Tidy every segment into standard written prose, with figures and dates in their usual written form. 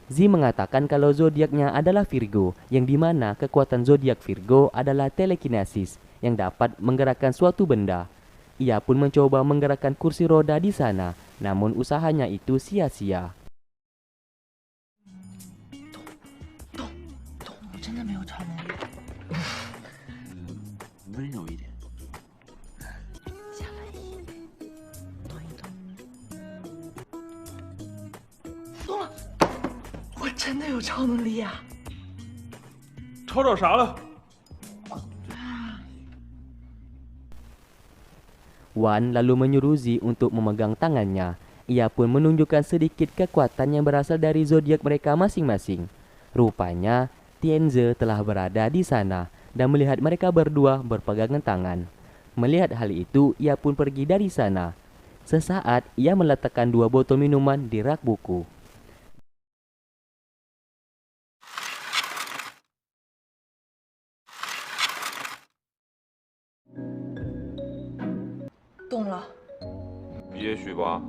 Z mengatakan kalau zodiaknya adalah Virgo, yang dimana kekuatan zodiak Virgo adalah telekinesis yang dapat menggerakkan suatu benda. Ia pun mencoba menggerakkan kursi roda di sana, namun usahanya itu sia-sia. 我真的没有超能力。温柔一点。下来一点，动一动。动了，我真的有超能力呀、吵吵啥了？ Wan lalu menyuruh Z untuk memegang tangannya. Ia pun menunjukkan sedikit kekuatan yang berasal dari zodiak mereka masing-masing. Rupanya, Tianze telah berada di sana dan melihat mereka berdua berpegangan tangan. Melihat hal itu, ia pun pergi dari sana. Sesaat, ia meletakkan 2 botol minuman di rak buku. 动了。也许吧。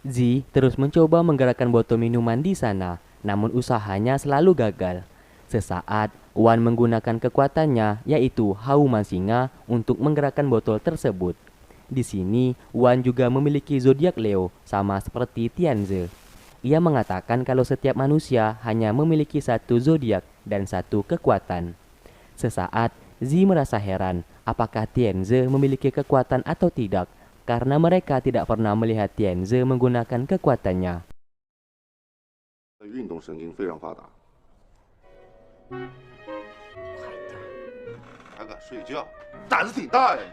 Z terus mencoba menggerakkan botol minuman di sana, namun usahanya selalu gagal. Sesaat, Wan menggunakan kekuatannya, yaitu Hauman Singa, untuk menggerakkan botol tersebut. Di sini, Wan juga memiliki zodiak Leo, sama seperti Tianze. Ia mengatakan kalau setiap manusia hanya memiliki satu zodiak dan satu kekuatan. Sesaat, Z merasa heran apakah Tianze memiliki kekuatan atau tidak, karena mereka tidak pernah melihat Tianze menggunakan kekuatannya. 运动神经非常发达，还敢睡觉，胆子挺大呀你！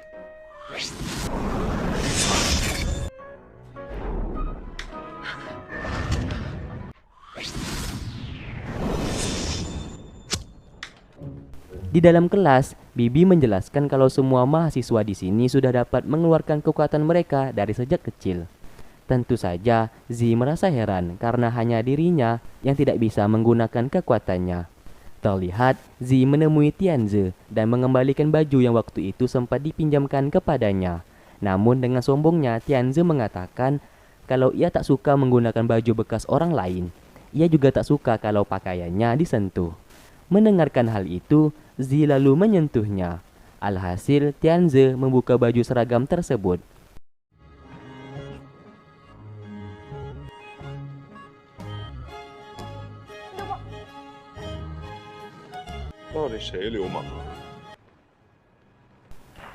Di dalam kelas, Bibi menjelaskan kalau semua mahasiswa di sini sudah dapat mengeluarkan kekuatan mereka dari sejak kecil. Tentu saja, Z merasa heran karena hanya dirinya yang tidak bisa menggunakan kekuatannya. Terlihat, Z menemui Tianze dan mengembalikan baju yang waktu itu sempat dipinjamkan kepadanya. Namun dengan sombongnya, Tianze mengatakan kalau ia tak suka menggunakan baju bekas orang lain. Ia juga tak suka kalau pakaiannya disentuh. Mendengarkan hal itu, Z lalu menyentuhnya. Alhasil, Tianze membuka baju seragam tersebut. 到底谁流氓？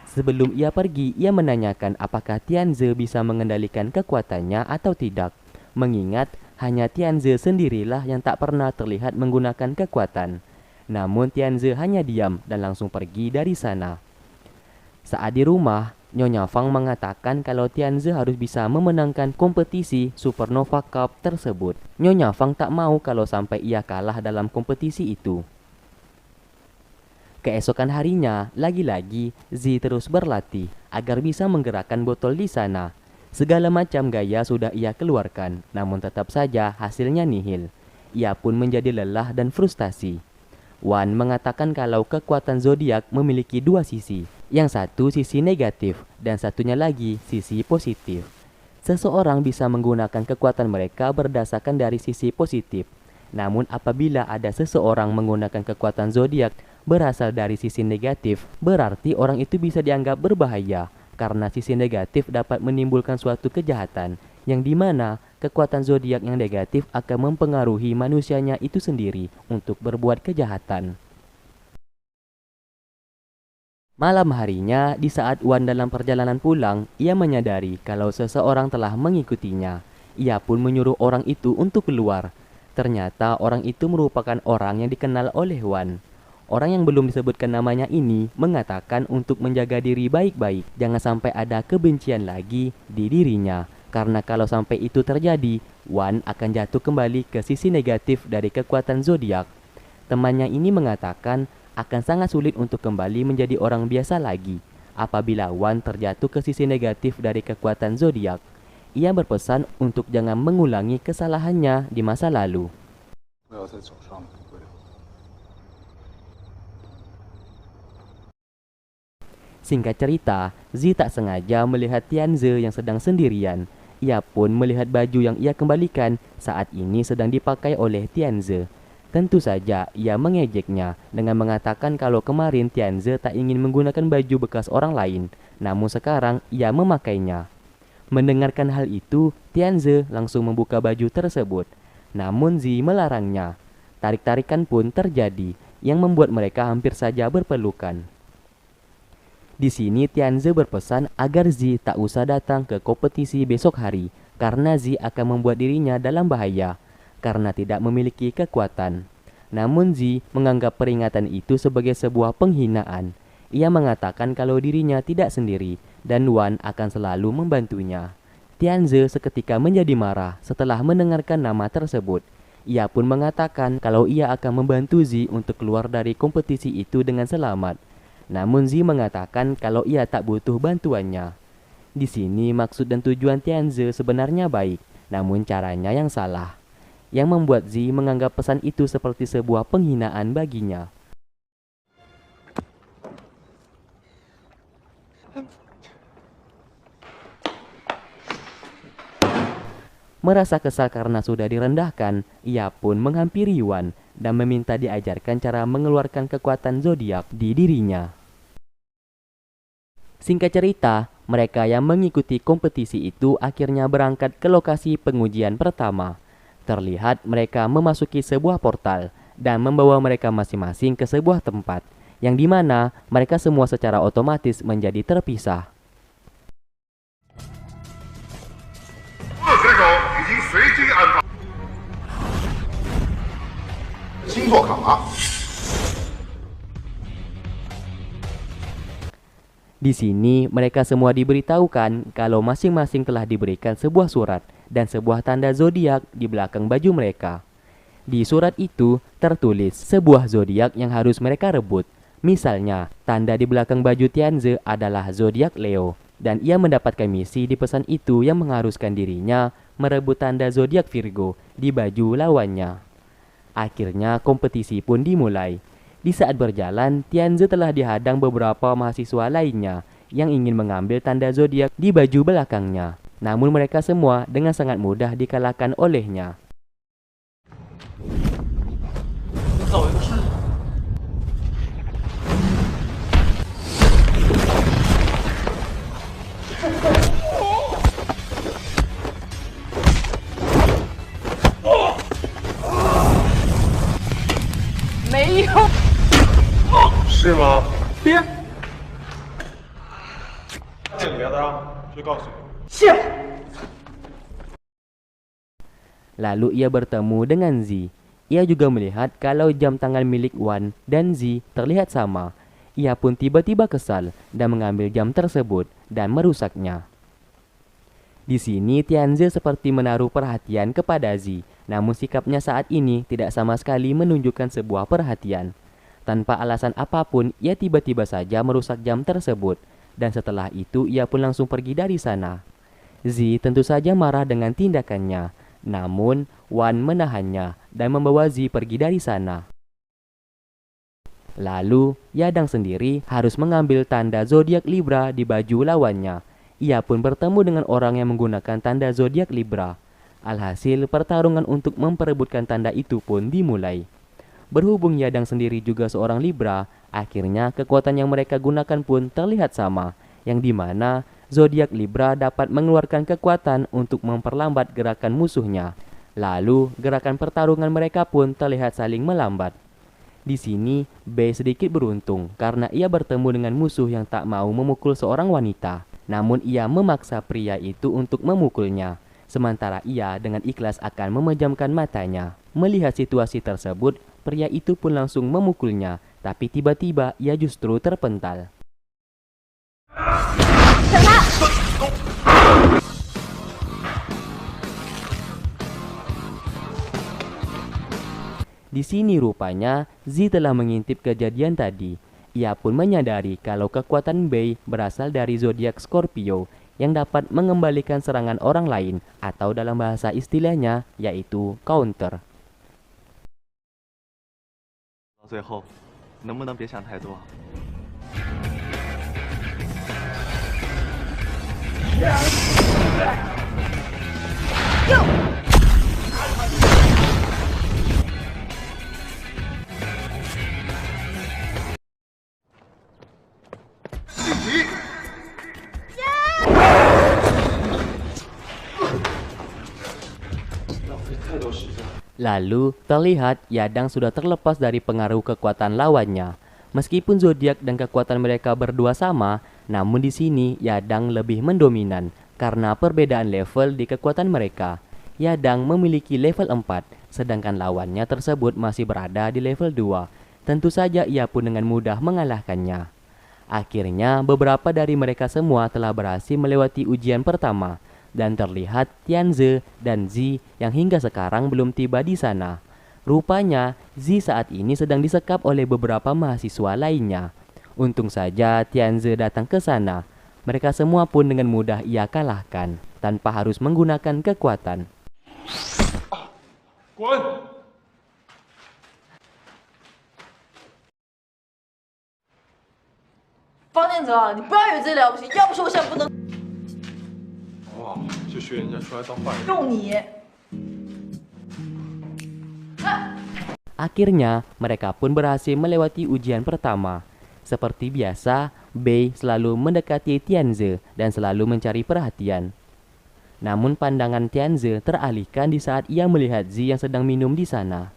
Sebelum ia pergi, ia menanyakan apakah Tianze bisa mengendalikan kekuatannya atau tidak. Mengingat hanya Tianze sendirilah yang tak pernah terlihat menggunakan kekuatan. Namun Tianze hanya diam dan langsung pergi dari sana. Saat di rumah, Nyonya Fang mengatakan kalau Tianze harus bisa memenangkan kompetisi Supernova Cup tersebut. Nyonya Fang tak mau kalau sampai ia kalah dalam kompetisi itu. Keesokan harinya, lagi-lagi Z terus berlatih agar bisa menggerakkan botol di sana. Segala macam gaya sudah ia keluarkan, namun tetap saja hasilnya nihil. Ia pun menjadi lelah dan frustasi. Wan mengatakan kalau kekuatan zodiak memiliki 2 sisi. Yang satu sisi negatif dan satunya lagi sisi positif. Seseorang bisa menggunakan kekuatan mereka berdasarkan dari sisi positif. Namun apabila ada seseorang menggunakan kekuatan zodiak berasal dari sisi negatif, berarti orang itu bisa dianggap berbahaya karena sisi negatif dapat menimbulkan suatu kejahatan yang dimana kekuatan zodiak yang negatif akan mempengaruhi manusianya itu sendiri untuk berbuat kejahatan. Malam harinya, di saat Wan dalam perjalanan pulang, ia menyadari kalau seseorang telah mengikutinya. Ia pun menyuruh orang itu untuk keluar. Ternyata orang itu merupakan orang yang dikenal oleh Wan. Orang yang belum disebutkan namanya ini mengatakan untuk menjaga diri baik-baik, jangan sampai ada kebencian lagi di dirinya. Karena kalau sampai itu terjadi, Wan akan jatuh kembali ke sisi negatif dari kekuatan zodiak. Temannya ini mengatakan akan sangat sulit untuk kembali menjadi orang biasa lagi apabila Wan terjatuh ke sisi negatif dari kekuatan zodiak. Ia berpesan untuk jangan mengulangi kesalahannya di masa lalu. Singkat cerita, Z tak sengaja melihat Tianze yang sedang sendirian. Ia pun melihat baju yang ia kembalikan saat ini sedang dipakai oleh Tianze. Tentu saja ia mengejeknya dengan mengatakan kalau kemarin Tianze tak ingin menggunakan baju bekas orang lain, namun sekarang ia memakainya. Mendengarkan hal itu, Tianze langsung membuka baju tersebut. Namun Zi melarangnya. Tarik-tarikan pun terjadi yang membuat mereka hampir saja berpelukan. Di sini Tianze berpesan agar Zi tak usah datang ke kompetisi besok hari karena Zi akan membuat dirinya dalam bahaya karena tidak memiliki kekuatan. Namun Zi menganggap peringatan itu sebagai sebuah penghinaan. Ia mengatakan kalau dirinya tidak sendiri dan Wan akan selalu membantunya. Tianze seketika menjadi marah setelah mendengarkan nama tersebut. Ia pun mengatakan kalau ia akan membantu Zi untuk keluar dari kompetisi itu dengan selamat. Namun Zi mengatakan kalau ia tak butuh bantuannya. Di sini maksud dan tujuan Tianze sebenarnya baik, namun caranya yang salah, yang membuat Zi menganggap pesan itu seperti sebuah penghinaan baginya. Merasa kesal karena sudah direndahkan, ia pun menghampiri Wan dan meminta diajarkan cara mengeluarkan kekuatan zodiak di dirinya. Singkat cerita, mereka yang mengikuti kompetisi itu akhirnya berangkat ke lokasi pengujian pertama. Terlihat mereka memasuki sebuah portal dan membawa mereka masing-masing ke sebuah tempat, yang dimana mereka semua secara otomatis menjadi terpisah. 选手已经随机安排。星座卡。 Di sini mereka semua diberitahukan kalau masing-masing telah diberikan sebuah surat dan sebuah tanda zodiak di belakang baju mereka. Di surat itu tertulis sebuah zodiak yang harus mereka rebut. Misalnya, tanda di belakang baju Tianze adalah zodiak Leo dan ia mendapatkan misi di pesan itu yang mengharuskan dirinya merebut tanda zodiak Virgo di baju lawannya. Akhirnya kompetisi pun dimulai. Di saat berjalan, Tianze telah dihadang beberapa mahasiswa lainnya yang ingin mengambil tanda zodiak di baju belakangnya. Namun mereka semua dengan sangat mudah dikalahkan olehnya. 怎么回事？ 没有。 是吗？别， 这里面的啊，去告诉你。 谢。 Lalu ia bertemu dengan Zi. Ia juga melihat kalau jam tangan milik Wan dan Zi terlihat sama. Ia pun tiba-tiba kesal dan mengambil jam tersebut dan merusaknya. Di sini Tianze seperti menaruh perhatian kepada Zi, namun sikapnya saat ini tidak sama sekali menunjukkan sebuah perhatian. Tanpa alasan apapun, ia tiba-tiba saja merusak jam tersebut, dan setelah itu ia pun langsung pergi dari sana. Zi tentu saja marah dengan tindakannya, namun Wan menahannya dan membawa Zi pergi dari sana. Lalu, Yadang sendiri harus mengambil tanda zodiak Libra di baju lawannya. Ia pun bertemu dengan orang yang menggunakan tanda zodiak Libra. Alhasil, pertarungan untuk memperebutkan tanda itu pun dimulai. Berhubung Yadang sendiri juga seorang Libra, akhirnya kekuatan yang mereka gunakan pun terlihat sama, yang dimana zodiak Libra dapat mengeluarkan kekuatan untuk memperlambat gerakan musuhnya. Lalu, gerakan pertarungan mereka pun terlihat saling melambat. Di sini, B sedikit beruntung karena ia bertemu dengan musuh yang tak mau memukul seorang wanita. Namun ia memaksa pria itu untuk memukulnya. Sementara ia dengan ikhlas akan memejamkan matanya. Melihat situasi tersebut, pria itu pun langsung memukulnya. Tapi tiba-tiba ia justru terpental. Di sini rupanya Zi telah mengintip kejadian tadi. Ia pun menyadari kalau kekuatan Bei berasal dari zodiak Scorpio yang dapat mengembalikan serangan orang lain atau dalam bahasa istilahnya yaitu counter. 到最后，能不能别想太多？ Yeah. Lalu terlihat Yadang sudah terlepas dari pengaruh kekuatan lawannya. Meskipun zodiak dan kekuatan mereka berdua sama, namun di sini Yadang lebih mendominan karena perbedaan level di kekuatan mereka. Yadang memiliki level 4, sedangkan lawannya tersebut masih berada di level 2. Tentu saja ia pun dengan mudah mengalahkannya. Akhirnya beberapa dari mereka semua telah berhasil melewati ujian pertama. Dan terlihat Tianze dan Zi yang hingga sekarang belum tiba di sana. Rupanya Zi saat ini sedang disekap oleh beberapa mahasiswa lainnya. Untung saja Tianze datang ke sana. Mereka semua pun dengan mudah ia kalahkan tanpa harus menggunakan kekuatan. 滚！ 方建泽，你不要以为自己了不起，要不是我现在不能哇，就学人家出来当坏人。用你。 Akhirnya mereka pun berhasil melewati ujian pertama. Seperti biasa, Bei selalu mendekati Tianze dan selalu mencari perhatian. Namun pandangan Tianze teralihkan di saat ia melihat Zi yang sedang minum di sana.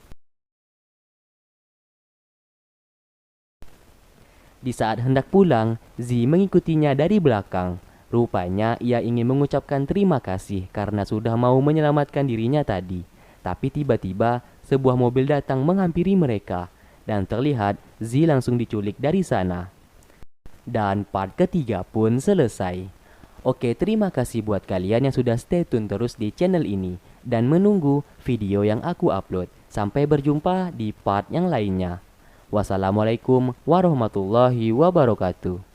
Di saat hendak pulang, Zi mengikutinya dari belakang. Rupanya ia ingin mengucapkan terima kasih karena sudah mau menyelamatkan dirinya tadi. Tapi tiba-tiba sebuah mobil datang menghampiri mereka dan terlihat Zi langsung diculik dari sana. Dan part ketiga pun selesai. Oke, terima kasih buat kalian yang sudah stay tune terus di channel ini dan menunggu video yang aku upload. Sampai berjumpa di part yang lainnya. Wassalamualaikum warahmatullahi wabarakatuh.